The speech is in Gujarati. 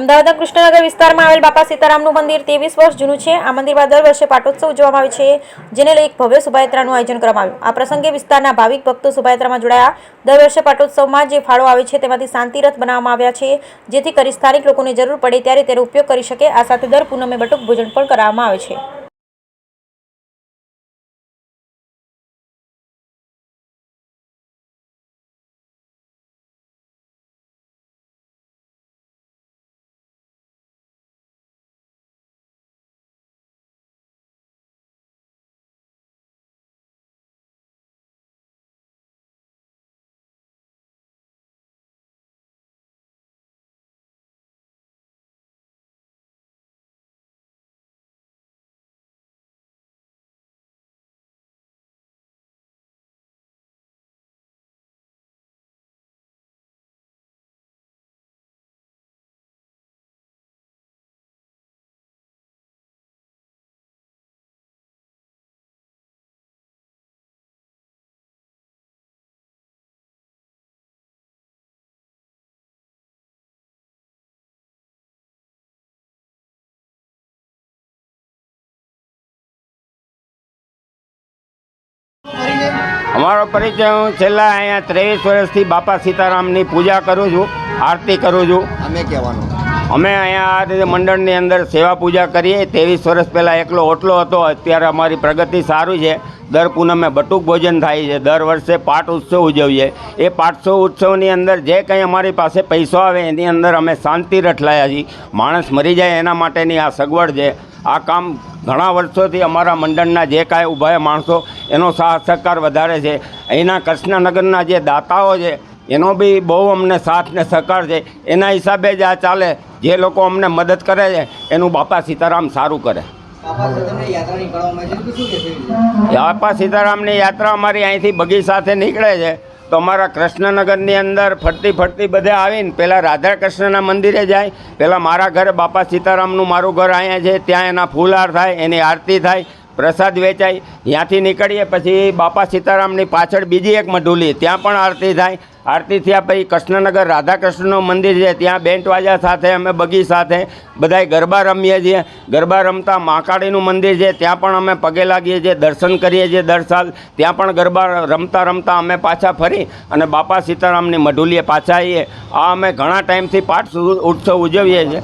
અમદાવાદના કૃષ્ણનગર વિસ્તારમાં આવેલ બાપા સીતારામનું મંદિર 23 વર્ષ જૂનું છે। આ મંદિરમાં દર વર્ષે પાટોત્સવ ઉજવવામાં આવે છે, જેને લઈ એક ભવ્ય શોભાયાત્રાનું આયોજન કરવામાં આવ્યું। આ પ્રસંગે વિસ્તારના ભાવિક ભક્તો શોભાયાત્રામાં જોડાયા। દર વર્ષે પાટોત્સવમાં જે ફાળો આવે છે તેમાંથી શાંતિ રથ બનાવવામાં આવ્યા છે, જેથી કરી સ્થાનિક લોકોને જરૂર પડે ત્યારે તેનો ઉપયોગ કરી શકે। આ સાથે દર પૂનમે બટુક ભોજન પણ કરવામાં આવે છે। અમારો પરિચય હું છેલ્લા અહીંયા 23 વર્ષથી બાપા સીતારામની પૂજા કરું છું, આરતી કરું છું। અમે અહીંયા આ રીતે મંડળની અંદર સેવા પૂજા કરીએ। 23 વર્ષ પહેલાં એકલો ઓટલો હતો, અત્યારે અમારી પ્રગતિ સારી છે। દર પૂનમે બટુક ભોજન થાય છે। દર વર્ષે પાઠ ઉત્સવ ઉજવીએ। એ પાઠ ઉત્સવની અંદર જે કંઈ અમારી પાસે પૈસો આવે એની અંદર અમે શાંતિ રથ લાવ્યા છીએ। માણસ મરી જાય એના માટેની આ સગવડ છે। આ કામ ઘણા વર્ષોથી અમારા મંડળના જે કાંઈ ઊભા માણસો એનો સાથ સહકાર વધારે છે। અહીંના કૃષ્ણનગરના જે દાતાઓ છે એનો બી બહુ અમને સાથ ને સહકાર છે। એના હિસાબે જ આ ચાલે। જે લોકો અમને મદદ કરે છે એનું બાપા સીતારામ સારું કરે। બાપા સીતારામની યાત્રા અમારી અહીંથી બગીચાથી નીકળે છે તો અમારા કૃષ્ણનગરની અંદર ફરતી ફરતી બધે આવીને પહેલાં રાધા કૃષ્ણના મંદિરે જાય। પહેલાં મારા ઘરે બાપા સીતારામનું મારું ઘર અહીંયા છે, ત્યાં એના ફૂલહાર થાય, એની આરતી થાય, પ્રસાદ વેચાય। ત્યાંથી નીકળીએ પછી બાપા સીતારામની પાછળ બીજી એક મઢુલી, ત્યાં પણ આરતી થાય। આરતી થયા પછી કૃષ્ણનગર રાધા કૃષ્ણનું મંદિર છે, ત્યાં બેન્ટ વાજા સાથે અમે બગી સાથે બધાય ગરબા રમીએ છીએ। ગરબા રમતા મહાકાળીનું મંદિર છે, ત્યાં પણ અમે પગે લાગીએ છીએ, દર્શન કરીએ છીએ દર સાલ। ત્યાં પણ ગરબા રમતા રમતા અમે પાછા ફરી અને બાપા સીતારામની મઢુલીએ પાછા આવીએ। આ અમે ઘણા ટાઈમથી પાઠ ઉત્સવ ઉજવીએ છીએ।